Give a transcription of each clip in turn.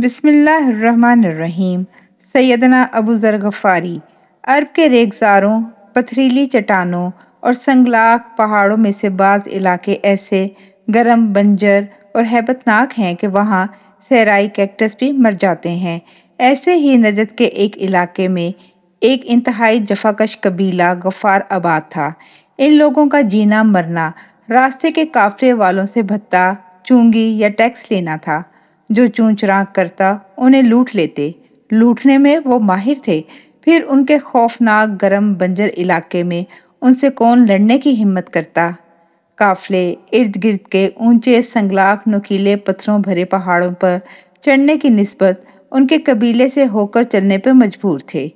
بسم اللہ الرحمن الرحیم۔ سیدنا ابو ذر غفاری عرب کے ریگزاروں، پتھریلی چٹانوں اور سنگلاخ پہاڑوں میں سے بعض علاقے ایسے گرم، بنجر اور ہیبت ناک ہیں کہ وہاں صحرائی کیکٹس بھی مر جاتے ہیں۔ ایسے ہی نجد کے ایک علاقے میں ایک انتہائی جفاکش قبیلہ غفار آباد تھا۔ ان لوگوں کا جینا مرنا راستے کے قافلے والوں سے بھتہ، چونگی یا ٹیکس لینا تھا۔ جو چون چران کرتا انہیں لوٹ لیتے۔ لوٹنے میں وہ ماہر تھے۔ پھر ان کے خوفناک گرم بنجر علاقے میں ان سے کون لڑنے کی ہمت کرتا؟ قافلے ارد گرد کے اونچے سنگلاخ نوکیلے پتھروں بھرے پہاڑوں پر چڑھنے کی نسبت ان کے قبیلے سے ہو کر چلنے پہ مجبور تھے۔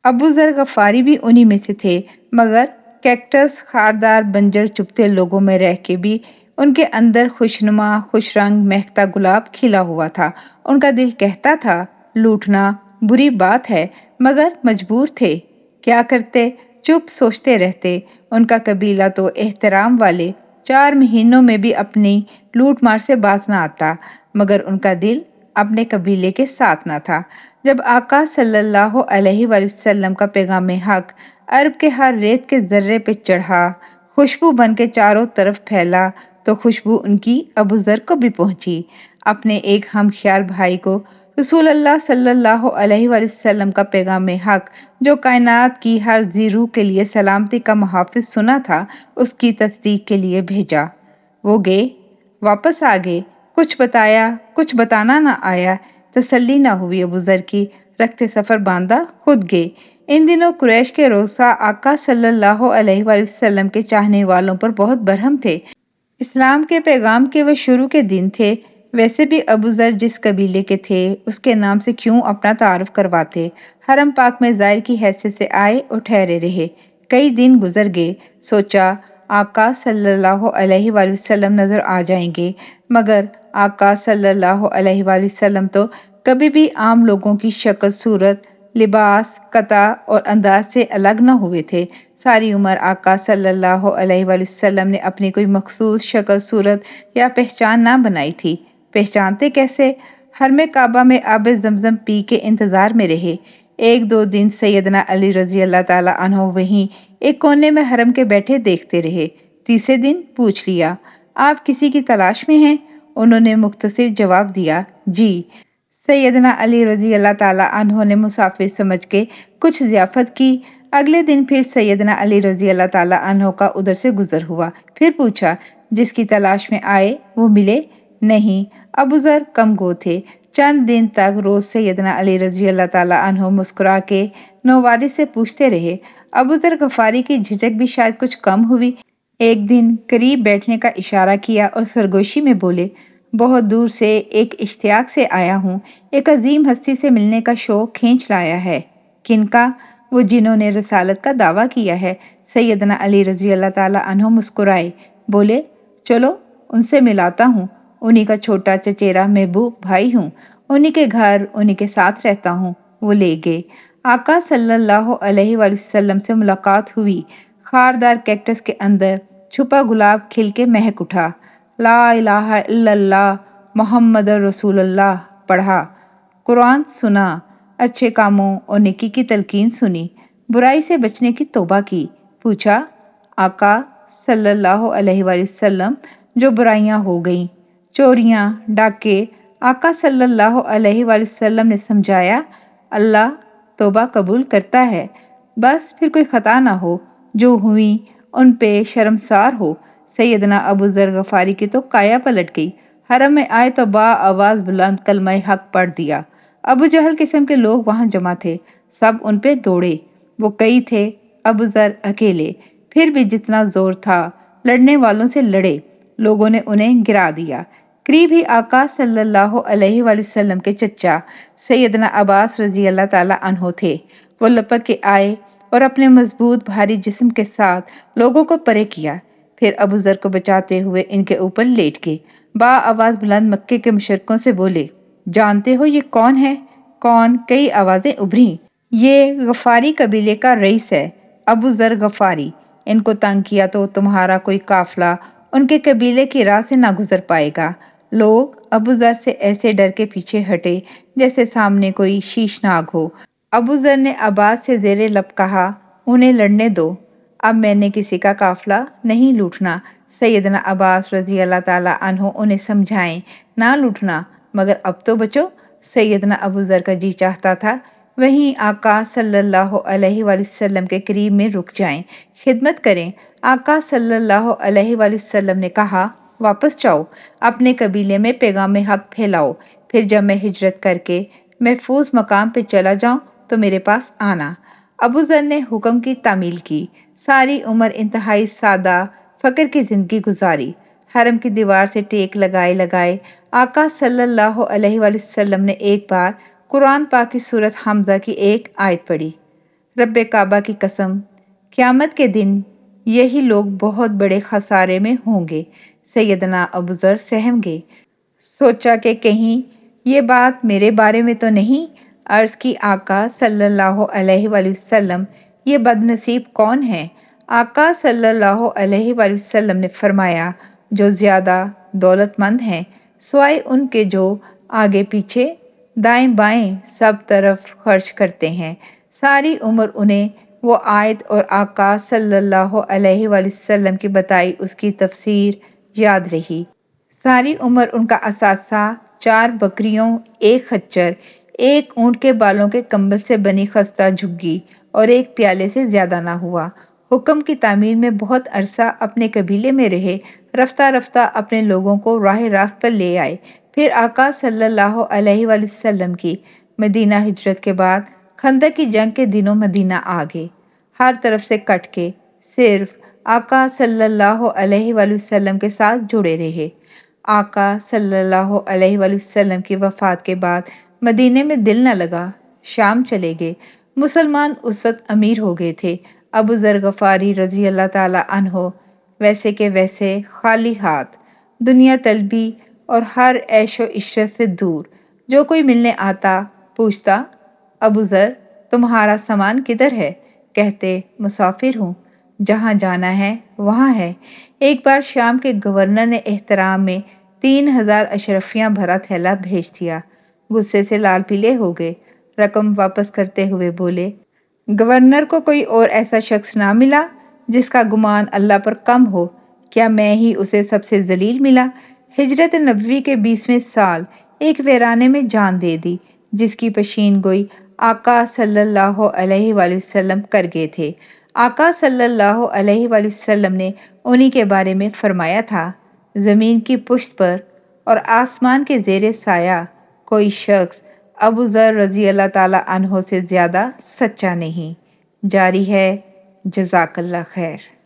ابو ذر غفاری بھی انہی میں سے تھے، مگر کیکٹس خاردار بنجر چبھتے لوگوں میں رہ کے بھی ان کے اندر خوشنما، خوش رنگ، مہکتا گلاب کھلا ہوا تھا۔ ان کا دل کہتا تھا لوٹنا بری بات ہے، مگر مجبور تھے۔ کیا کرتے؟ چپ سوچتے رہتے۔ ان کا قبیلہ تو احترام والے، 4 مہینوں میں بھی اپنی لوٹ مار سے باز نہ آتا، مگر ان کا دل اپنے قبیلے کے ساتھ نہ تھا۔ جب آقا صلی اللہ علیہ وآلہ وسلم کا پیغام حق عرب کے ہر ریت کے ذرے پہ چڑھا، خوشبو بن کے چاروں طرف پھیلا، تو خوشبو ان کی ابو ذر کو بھی پہنچی۔ اپنے ایک ہم خیال بھائی کو رسول اللہ صلی اللہ علیہ وآلہ وسلم کا پیغام حق، جو کائنات کی ہر ذی روح کے لیے سلامتی کا محافظ سنا تھا، اس کی تصدیق کے لیے بھیجا۔ وہ گئے، واپس آ گئے، کچھ بتایا، کچھ بتانا نہ آیا۔ تسلی نہ ہوئی ابو ذر کی، رخت سفر باندھا، خود گئے۔ ان دنوں قریش کے روسا آقا صلی اللہ علیہ وآلہ وسلم کے چاہنے والوں پر بہت برہم تھے۔ اسلام کے پیغام کے وہ شروع کے دن تھے۔ ویسے بھی ابو ذر جس قبیلے کے تھے، اس کے نام سے کیوں اپنا تعارف کرواتے؟ حرم پاک میں زائر کی حیثیت سے آئے اور ٹھہرے رہے۔ کئی دن گزر گئے۔ سوچا آقا صلی اللہ علیہ وآلہ وسلم نظر آ جائیں گے، مگر آقا صلی اللہ علیہ وآلہ وسلم تو کبھی بھی عام لوگوں کی شکل، صورت، لباس، قطع اور انداز سے الگ نہ ہوئے تھے۔ ساری عمر آقا صلی اللہ علیہ وآلہ وسلم نے اپنی کوئی مخصوص شکل، صورت یا پہچان نہ بنائی تھی۔ پہچانتے کیسے؟ حرم کعبہ میں آب زمزم پی کے انتظار میں رہے۔ 1-2 دن سیدنا علی رضی اللہ تعالیٰ عنہ وہیں ایک کونے میں حرم کے بیٹھے دیکھتے رہے۔ تیسرے دن پوچھ لیا، آپ کسی کی تلاش میں ہیں؟ انہوں نے مختصر جواب دیا، جی۔ سیدنا علی رضی اللہ تعالیٰ عنہ نے مسافر سمجھ کے کچھ ضیافت کی۔ اگلے دن پھر سیدنا علی رضی اللہ تعالیٰ عنہ کا ادھر سے گزر ہوا۔ پھر پوچھا، جس کی تلاش میں آئے وہ ملے؟ نہیں۔ ابو ذر کم گو تھے۔ چند دن تک روز سیدنا علی رضی اللہ تعالیٰ عنہ مسکرا کے نووادی سے پوچھتے رہے۔ ابو ذر غفاری کی جھجک بھی شاید کچھ کم ہوئی۔ ایک دن قریب بیٹھنے کا اشارہ کیا اور سرگوشی میں بولے، بہت دور سے ایک اشتیاق سے آیا ہوں، ایک عظیم ہستی سے ملنے کا شوق کھینچ لایا ہے۔ کن کا؟ وہ جنہوں نے رسالت کا دعویٰ کیا ہے۔ سیدنا علی رضی اللہ تعالیٰ عنہ مسکرائے، بولے، چلو ان سے ملاتا ہوں۔ انہی کا چھوٹا چچیرا محبوب بھائی ہوں، انہی کے گھر انہی کے ساتھ رہتا ہوں۔ وہ لے گئے۔ آقا صلی اللہ علیہ وآلہ وسلم سے ملاقات ہوئی۔ خاردار کیکٹس کے اندر چھپا گلاب کھل کے مہک اٹھا۔ لا الہ الا اللہ محمد رسول اللہ پڑھا، قرآن سنا، اچھے کاموں اور نیکی کی تلقین سنی، برائی سے بچنے کی توبہ کی۔ پوچھا، آقا صلی اللہ علیہ وآلہ وسلم جو برائیاں ہو گئیں، چوریاں، ڈاکے، آقا صلی اللہ علیہ وآلہ وسلم نے سمجھایا، اللہ توبہ قبول کرتا ہے، بس پھر کوئی خطا نہ ہو، جو ہوئی ان پہ شرمسار ہو۔ سیدنا ابو ذر غفاری کی تو کایا پلٹ گئی۔ حرم میں آئے تو با آواز بلند کلمہ حق پڑھ دیا۔ ابو جہل قسم کے لوگ وہاں جمع تھے، سب ان پہ دوڑے۔ وہ کئی تھے، ابو ذر اکیلے۔ پھر بھی جتنا زور تھا لڑنے والوں سے لڑے، لوگوں نے انہیں گرا دیا۔ قریب ہی آقا صلی اللہ علیہ وآلہ وسلم کے چچا سیدنا عباس رضی اللہ تعالیٰ عنہ تھے۔ وہ لپک کے آئے اور اپنے مضبوط بھاری جسم کے ساتھ لوگوں کو پرے کیا، پھر ابو ذر کو بچاتے ہوئے ان کے اوپر لیٹ گئے۔ با آواز بلند مکے کے مشرکوں سے بولے، جانتے ہو یہ کون ہے؟ کون؟ کئی آوازیں ابھریں۔ یہ غفاری قبیلے کا رئیس ہے، ابو ذر غفاری۔ ان کو تنگ کیا تو تمہارا کوئی قافلہ ان کے قبیلے کی راہ سے نہ گزر پائے گا۔ لوگ ابو ذر سے ایسے ڈر کے پیچھے ہٹے جیسے سامنے کوئی شیشناگ ہو۔ ابو ذر نے عباس سے زیر لب کہا، انہیں لڑنے دو، اب میں نے کسی کا قافلہ نہیں لوٹنا۔ سیدنا عباس رضی اللہ تعالیٰ عنہ انہیں سمجھائیں، نہ لوٹنا، مگر اب تو بچو۔ سیدنا ابو ذر کا جی چاہتا تھا وہیں آقا صلی اللہ علیہ وآلہ وسلم کے قریب میں رک جائیں، خدمت کریں۔ آقا صلی اللہ علیہ وآلہ وسلم نے کہا، واپس جاؤ، اپنے قبیلے میں پیغام حق پھیلاؤ، پھر جب میں ہجرت کر کے محفوظ مقام پہ چلا جاؤں تو میرے پاس آنا۔ ابو ذر نے حکم کی تعمیل کی، ساری عمر انتہائی سادہ فقر کی زندگی گزاری۔ حرم کی دیوار سے ٹیک لگائے لگائے آقا صلی اللہ علیہ وآلہ وسلم نے ایک بار قرآن پاک کی سورت حمزہ کی ایک آیت پڑھی، رب کعبہ کی قسم، قیامت کے دن یہی لوگ بہت بڑے خسارے میں ہوں گے۔ سیدنا ابو ذر سہم گئے، سوچا کہ کہیں یہ بات میرے بارے میں تو نہیں۔ عرض کی، آقا صلی اللہ علیہ وآلہ وسلم، یہ بد نصیب کون ہے؟ آقا صلی اللہ علیہ وآلہ وسلم نے فرمایا، جو زیادہ دولت مند ہیں سوائے ان کے جو آگے پیچھے دائیں بائیں سب طرف خرچ کرتے ہیں۔ ساری عمر انہیں وہ آیت اور آقا صلی اللہ علیہ وآلہ وسلم کی بتائی اس کی تفسیر یاد رہی۔ ساری عمر ان کا اثاثہ 4 بکریوں، 1 خچر، 1 اونٹ کے بالوں کے کمبل سے بنی خستہ جھگی اور 1 پیالے سے زیادہ نہ ہوا۔ حکم کی تعمیل میں بہت عرصہ اپنے قبیلے میں رہے، رفتہ رفتہ اپنے لوگوں کو راہ راست پر لے آئے۔ پھر آقا صلی اللہ علیہ وآلہ وسلم کی مدینہ ہجرت کے بعد خندق کی جنگ کے دنوں مدینہ آ گئے، ہر طرف سے کٹ کے صرف آقا صلی اللہ علیہ وآلہ وسلم کے ساتھ جڑے رہے۔ آقا صلی اللہ علیہ وآلہ وسلم کی وفات کے بعد مدینے میں دل نہ لگا، شام چلے گئے۔ مسلمان اس وقت امیر ہو گئے تھے۔ ابو ذر غفاری رضی اللہ تعالیٰ عنہ ویسے کہ ویسے خالی ہاتھ، دنیا طلبی اور ہر عیش و عشرت سے دور، جو کوئی ملنے آتا پوچھتا، ابو ذر تمہارا سامان کدھر ہے؟ کہتے، مسافر ہوں، جہاں جانا ہے وہاں ہے۔ ایک بار شام کے گورنر نے احترام میں 3000 اشرفیاں بھرا تھیلا بھیج دیا۔ غصے سے لال پیلے ہو گئے، رقم واپس کرتے ہوئے بولے، گورنر کو کوئی اور ایسا شخص نہ ملا جس کا گمان اللہ پر کم ہو؟ کیا میں ہی اسے سب سے ذلیل ملا؟ ہجرت نبوی کے 20ویں سال ایک ویرانے میں جان دے دی جس کی پیشین گوئی آقا صلی اللہ علیہ وآلہ وسلم کر گئے تھے۔ آقا صلی اللہ علیہ وآلہ وسلم نے انہی کے بارے میں فرمایا تھا، زمین کی پشت پر اور آسمان کے زیر سایہ کوئی شخص ابو ذر رضی اللہ تعالیٰ عنہ سے زیادہ سچا نہیں۔ جاری ہے، جزاک اللہ خیر۔